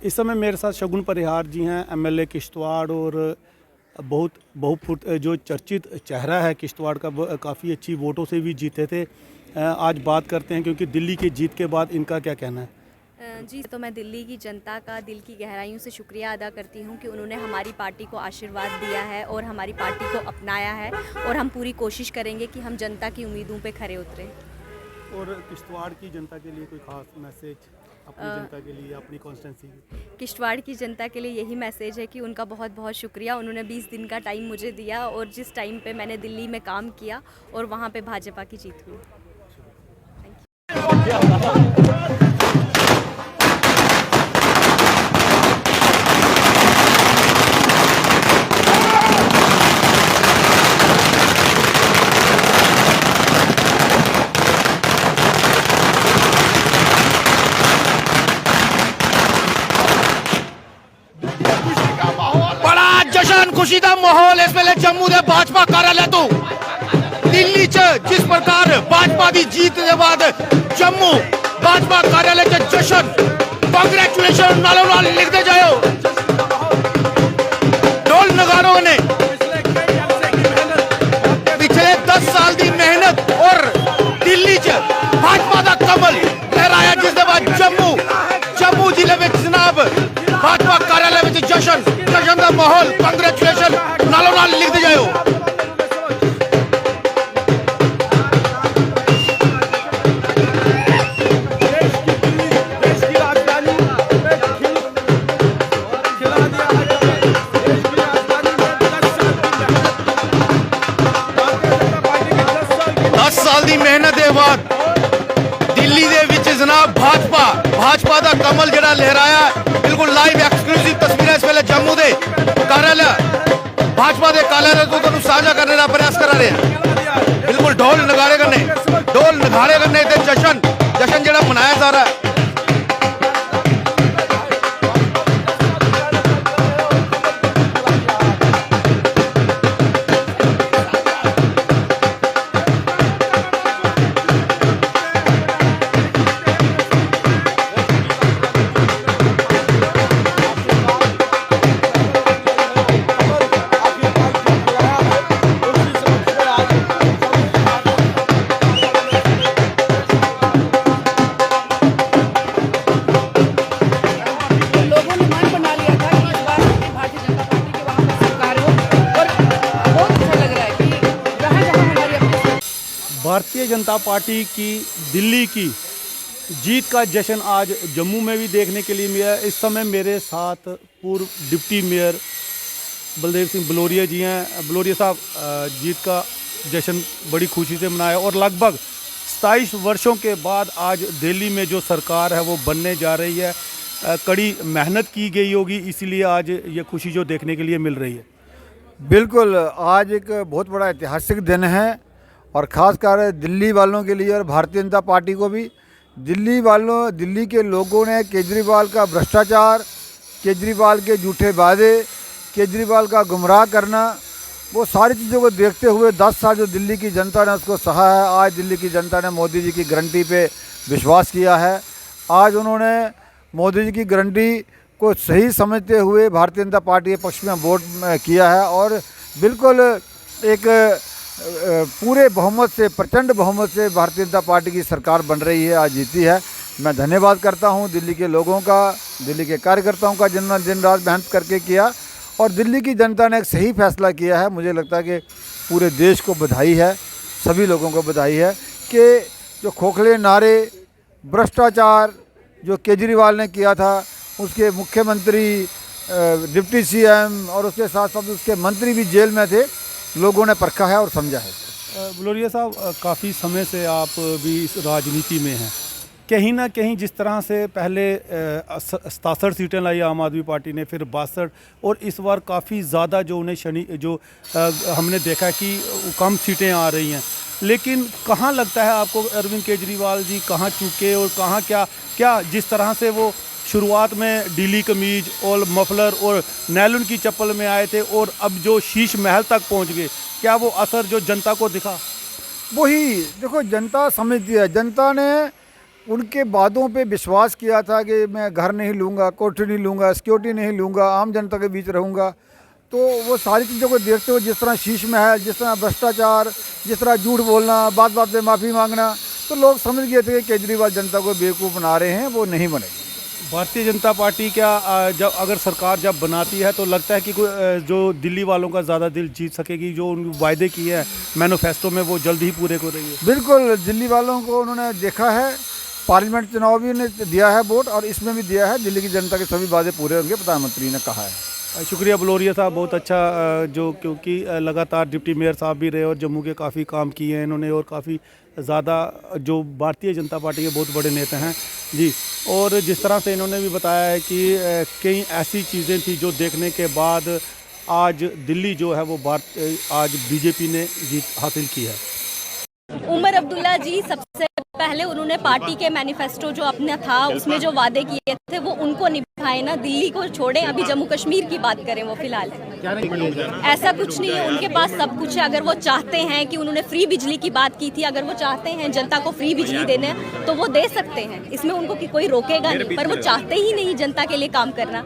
इस समय मेरे साथ शगुन परिहार जी हैं, एमएलए किश्तवाड़ और बहुत बहुफुट जो चर्चित चेहरा है किश्तवाड़ का, काफ़ी अच्छी वोटों से भी जीते थे। आज बात करते हैं क्योंकि दिल्ली की जीत के बाद इनका क्या कहना है। जी, तो मैं दिल्ली की जनता का दिल की गहराइयों से शुक्रिया अदा करती हूँ कि उन्होंने हमारी पार्टी को आशीर्वाद दिया है और हमारी पार्टी को अपनाया है, और हम पूरी कोशिश करेंगे कि हम जनता की उम्मीदों पे खरे उतरें। और किश्तवाड़ की जनता के लिए कोई खास मैसेज अपनी जनता के लिए, अपनी कॉन्स्टिट्यूंसी की? किश्तवाड़ की जनता के लिए यही मैसेज है कि उनका बहुत बहुत शुक्रिया। उन्होंने 20 दिन का टाइम मुझे दिया, और जिस टाइम पे मैंने दिल्ली में काम किया और वहाँ पे भाजपा की जीत हुई। बड़ा जशन खुशी का माहौल इस वेले जम्मू के भाजपा कार्यालय तो दिल्ली च जिस प्रकार भाजपा की जीत के बाद जम्मू भाजपा कार्यालय च जशन, कांग्रेचुलेशन नालों नाल लिखते जाओ। ढोल नगारों ने पिछले 10 साल की मेहनत और दिल्ली च भाजपा का कमल लहराया, जिसके बाद जम्मू जिले में जनाब भाजपा कार्यालय में जशन का माहौल, कांग्रेचुलेशन नालों नाल लिखते जाओ। मेहनत के बाद दिल्ली दे विच जनाब भाजपा का कमल जरा लहराया। बिल्कुल लाइव एक्सक्लूसिव तस्वीरें इस वेले जम्मू के कार्यालय भाजपा के कार्यालय को तुहानू साझा करने का प्रयास करा रहे हैं। बिल्कुल ढोल नगाड़े करने जशन जरा मनाया जा रहा है। भारतीय जनता पार्टी की दिल्ली की जीत का जश्न आज जम्मू में भी देखने के लिए मिला। इस समय मेरे साथ पूर्व डिप्टी मेयर बलदेव सिंह बलोरिया जी हैं। बलोरिया साहब, जीत का जश्न बड़ी खुशी से मनाया और लगभग 27 वर्षों के बाद आज दिल्ली में जो सरकार है वो बनने जा रही है। कड़ी मेहनत की गई होगी, इसीलिए आज ये खुशी जो देखने के लिए मिल रही है। बिल्कुल, आज एक बहुत बड़ा ऐतिहासिक दिन है और ख़ासकर दिल्ली वालों के लिए और भारतीय जनता पार्टी को भी। दिल्ली के लोगों ने केजरीवाल का भ्रष्टाचार, केजरीवाल के झूठे वादे, केजरीवाल का गुमराह करना, वो सारी चीज़ों को देखते हुए 10 साल जो दिल्ली की जनता ने उसको सहा है, आज दिल्ली की जनता ने मोदी जी की गारंटी पे विश्वास किया है। आज उन्होंने मोदी जी की गारंटी को सही समझते हुए भारतीय जनता पार्टी के पक्ष में वोट किया है और बिल्कुल एक पूरे बहुमत से, प्रचंड बहुमत से भारतीय जनता पार्टी की सरकार बन रही है, आज जीती है। मैं धन्यवाद करता हूं दिल्ली के लोगों का, दिल्ली के कार्यकर्ताओं का, जिन्होंने दिन रात मेहनत करके किया, और दिल्ली की जनता ने एक सही फैसला किया है। मुझे लगता है कि पूरे देश को बधाई है, सभी लोगों को बधाई है कि जो खोखले नारे, भ्रष्टाचार जो केजरीवाल ने किया था, उसके मुख्यमंत्री, डिप्टी सीएम और उसके साथ साथ उसके मंत्री भी जेल में थे, लोगों ने परखा है और समझा है। बलोरिया साहब, काफ़ी समय से आप भी इस राजनीति में हैं। कहीं ना कहीं जिस तरह से पहले 67 सीटें लाई आम आदमी पार्टी ने, फिर 62, और इस बार काफ़ी ज़्यादा जो उन्हें हमने देखा कि कम सीटें आ रही हैं, लेकिन कहाँ लगता है आपको अरविंद केजरीवाल जी कहाँ चूके और कहाँ क्या जिस तरह से वो शुरुआत में डीली कमीज और मफलर और नैलन की चप्पल में आए थे और अब जो शीश महल तक पहुंच गए, क्या वो असर जो जनता को दिखा? वही देखो, जनता समझती है। जनता ने उनके वादों पे विश्वास किया था कि मैं घर नहीं लूँगा, कोठी नहीं लूँगा, सिक्योरिटी नहीं लूँगा, आम जनता के बीच रहूँगा, तो वो सारी चीज़ों को देखते हुए जिस तरह शीश महल, जिस तरह भ्रष्टाचार, जिस तरह झूठ बोलना, बात बात पे माफ़ी मांगना, तो लोग समझ गए थे कि केजरीवाल जनता को बेवकूफ़ बना रहे हैं, वो नहीं बनेगी। भारतीय जनता पार्टी क्या जब अगर सरकार जब बनाती है तो लगता है कि कोई जो दिल्ली वालों का ज़्यादा दिल जीत सकेगी, जो उन वायदे किए हैं मैनिफेस्टो में वो जल्द ही पूरे हो रही है? बिल्कुल, दिल्ली वालों को उन्होंने देखा है, पार्लियामेंट चुनाव भी ने दिया है वोट, और इसमें भी दिया है, दिल्ली की जनता के सभी वादे पूरे होंगे, प्रधानमंत्री ने कहा है। शुक्रिया बलोरिया साहब, बहुत अच्छा जो क्योंकि लगातार डिप्टी मेयर साहब भी रहे और जम्मू के काफ़ी काम किए हैं इन्होंने, और काफ़ी ज़्यादा जो भारतीय जनता पार्टी के बहुत बड़े नेता हैं जी। और जिस तरह से इन्होंने भी बताया है कि कई ऐसी चीज़ें थी जो देखने के बाद आज दिल्ली जो है वो आज बीजेपी ने जीत हासिल की है। उमर अब्दुल्ला जी, सबसे पहले उन्होंने पार्टी के मैनिफेस्टो जो अपना था उसमें जो वादे किए थे वो उनको निभाए ना, दिल्ली को छोड़ें, अभी जम्मू कश्मीर की बात करें वो फिलहाल ऐसा कुछ नहीं है, उनके पास सब कुछ है। अगर वो चाहते हैं कि उन्होंने फ्री बिजली की बात की थी, अगर वो चाहते हैं जनता को फ्री बिजली देने तो वो दे सकते हैं, इसमें उनको कोई रोकेगा नहीं, पर वो चाहते ही नहीं जनता के लिए काम करना।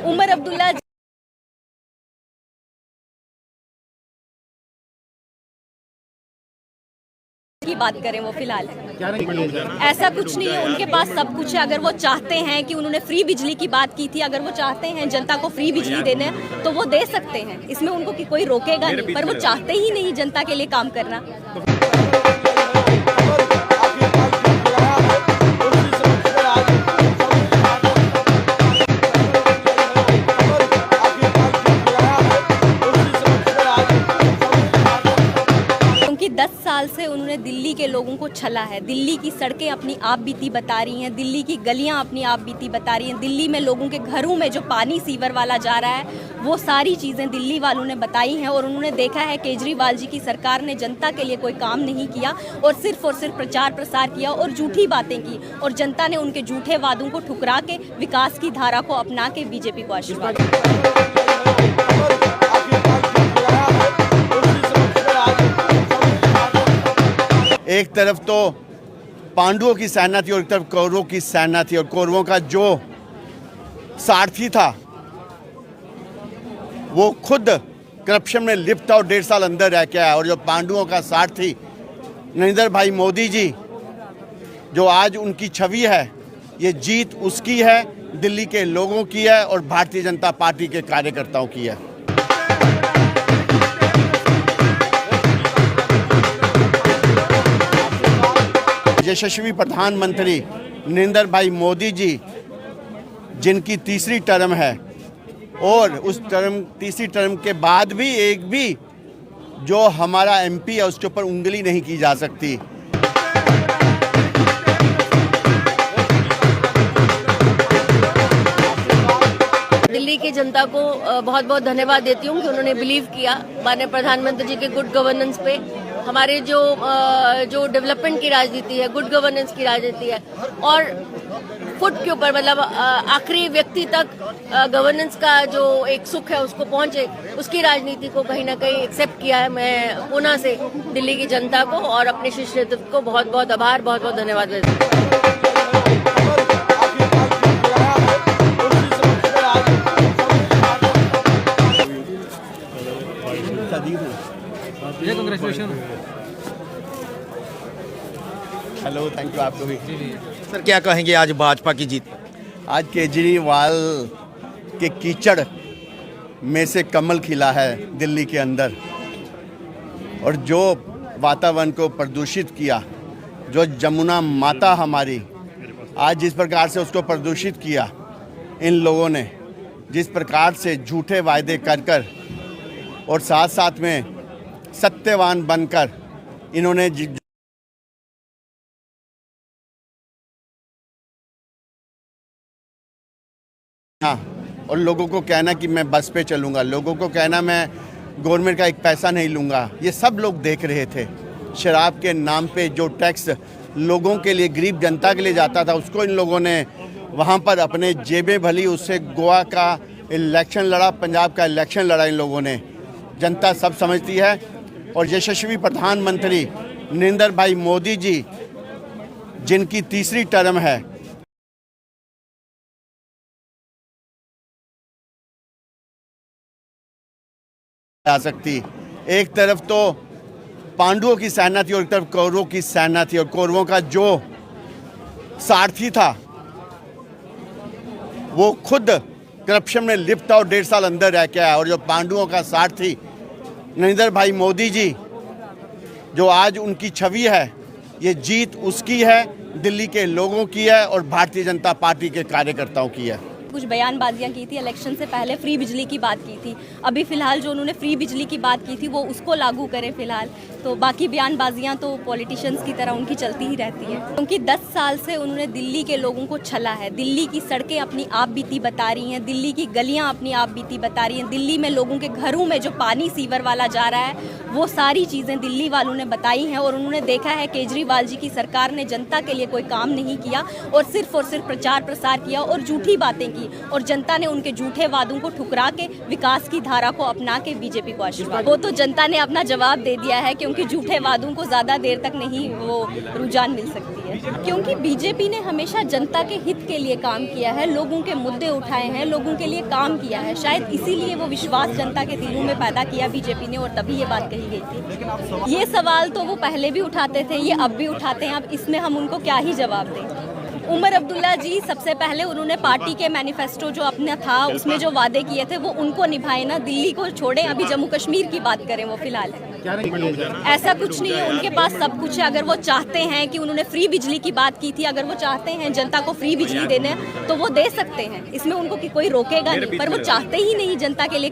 उमर अब्दुल्ला की बात करें वो फिलहाल ऐसा कुछ नहीं है, उनके पास सब कुछ है। अगर वो चाहते हैं कि उन्होंने फ्री बिजली की बात की थी, अगर वो चाहते हैं जनता को फ्री बिजली देने तो वो दे सकते हैं, इसमें उनको कोई रोकेगा नहीं, पर वो चाहते ही नहीं जनता के लिए काम करना। क्योंकि 10 साल से उन्होंने दिल्ली के लोगों को छला है, दिल्ली की सड़कें अपनी आप बीती बता रही हैं, दिल्ली की गलियां अपनी आप बीती बता रही हैं, दिल्ली में लोगों के घरों में जो पानी सीवर वाला जा रहा है वो सारी चीज़ें दिल्ली वालों ने बताई हैं। और उन्होंने देखा है केजरीवाल जी की सरकार ने जनता के लिए कोई काम नहीं किया और सिर्फ प्रचार प्रसार किया और झूठी बातें की, और जनता ने उनके झूठे वादों को ठुकरा के विकास की धारा को अपना के बीजेपी को आशीर्वाद दिया। एक तरफ तो पांडवों की सेना थी और एक तरफ कौरवों की सेना थी, और कौरवों का जो सारथी था वो खुद करप्शन में लिप्त था और 1.5 साल अंदर रह के आया, और जो पांडवों का सारथी नरेंद्र भाई मोदी जी, जो आज उनकी छवि है, ये जीत उसकी है, दिल्ली के लोगों की है और भारतीय जनता पार्टी के कार्यकर्ताओं की है। यशस्वी प्रधानमंत्री नरेंद्र भाई मोदी जी, जिनकी तीसरी टर्म है, और उस तीसरी टर्म के बाद भी एक भी जो हमारा एमपी है उसके ऊपर उंगली नहीं की जा सकती। दिल्ली की जनता को बहुत बहुत धन्यवाद देती हूँ कि उन्होंने बिलीव किया माननीय प्रधानमंत्री जी के गुड गवर्नेंस पे। हमारे जो डेवलपमेंट की राजनीति है, गुड गवर्नेंस की राजनीति है, और फुट के ऊपर मतलब आखिरी व्यक्ति तक गवर्नेंस का जो एक सुख है उसको पहुंचे, उसकी राजनीति को कहीं ना कहीं एक्सेप्ट किया है। मैं पुनः से दिल्ली की जनता को और अपने शीर्ष नेतृत्व को बहुत बहुत आभार, बहुत बहुत धन्यवाद देती हूँ। हेलो, थैंक यू आपको भी। सर, क्या कहेंगे आज भाजपा की जीत? आज केजरीवाल के कीचड़ में से कमल खिला है दिल्ली के अंदर, और जो वातावरण को प्रदूषित किया, जो जमुना माता हमारी आज जिस प्रकार से उसको प्रदूषित किया इन लोगों ने, जिस प्रकार से झूठे वायदे कर और साथ साथ में सत्यवान बनकर इन्होंने और लोगों को कहना कि मैं बस पे चलूँगा, लोगों को कहना मैं गवर्नमेंट का एक पैसा नहीं लूँगा, ये सब लोग देख रहे थे। शराब के नाम पे जो टैक्स लोगों के लिए, गरीब जनता के लिए जाता था, उसको इन लोगों ने वहाँ पर अपने जेबें भली, उससे गोवा का इलेक्शन लड़ा, पंजाब का इलेक्शन लड़ा इन लोगों ने। जनता सब समझती है। और यशस्वी प्रधानमंत्री नरेंद्र भाई मोदी जी, जिनकी तीसरी टर्म है, आ सकती। एक तरफ तो पांडवों की सेना थी और एक तरफ कौरवों की सेना थी, और कौरवों का जो सारथी था वो खुद करप्शन में लिप्त था और 1.5 साल अंदर रह के आया। और जो पांडवों का सारथी नरेंद्र भाई मोदी जी, जो आज उनकी छवि है, ये जीत उसकी है, दिल्ली के लोगों की है और भारतीय जनता पार्टी के कार्यकर्ताओं की है। कुछ बयानबाजियां की थी, इलेक्शन से पहले फ्री बिजली की बात की थी। अभी फिलहाल जो उन्होंने फ्री बिजली की बात की थी वो उसको लागू करें फिलहाल। तो बाकी बयानबाजियां तो पॉलिटिशियंस की तरह उनकी चलती ही रहती हैं, क्योंकि 10 साल से उन्होंने दिल्ली के लोगों को छला है। दिल्ली की सड़कें अपनी आप बीती बता रही हैं, दिल्ली की गलियां अपनी आप बीती बता रही हैं, दिल्ली में लोगों के घरों में जो पानी सीवर वाला जा रहा है वो सारी चीज़ें दिल्ली वालों ने बताई हैं। और उन्होंने देखा है केजरीवाल जी की सरकार ने जनता के लिए कोई काम नहीं किया और सिर्फ प्रचार प्रसार किया और झूठी बातें की, और जनता ने उनके झूठे वादों को ठुकरा के विकास की धारा को अपना के बीजेपी को आशीर्वाद। वो तो जनता ने अपना जवाब दे दिया है, क्योंकि झूठे वादों को ज़्यादा देर तक नहीं वो रुझान मिल सकती है। क्योंकि बीजेपी ने हमेशा जनता के हित के लिए काम किया है, लोगों के मुद्दे उठाए हैं, लोगों के लिए काम किया है। शायद इसीलिए वो विश्वास जनता के दिलों में पैदा किया बीजेपी ने, और तभी ये बात कही गई थी। ये सवाल तो वो पहले भी उठाते थे, ये अब भी उठाते हैं। अब इसमें हम उनको क्या ही जवाब दें। उमर अब्दुल्ला जी, सबसे पहले उन्होंने पार्टी के मैनिफेस्टो जो अपना था उसमें जो वादे किए थे वो उनको निभाए ना। दिल्ली को छोड़ें, अभी जम्मू कश्मीर की बात करें वो फिलहाल ऐसा कुछ नहीं है, उनके पास सब कुछ है। अगर वो चाहते हैं कि उन्होंने फ्री बिजली की बात की थी, अगर वो चाहते हैं जनता को फ्री बिजली देने तो वो दे सकते हैं, इसमें उनको कोई रोकेगा नहीं। पर वो चाहते ही नहीं जनता के लिए।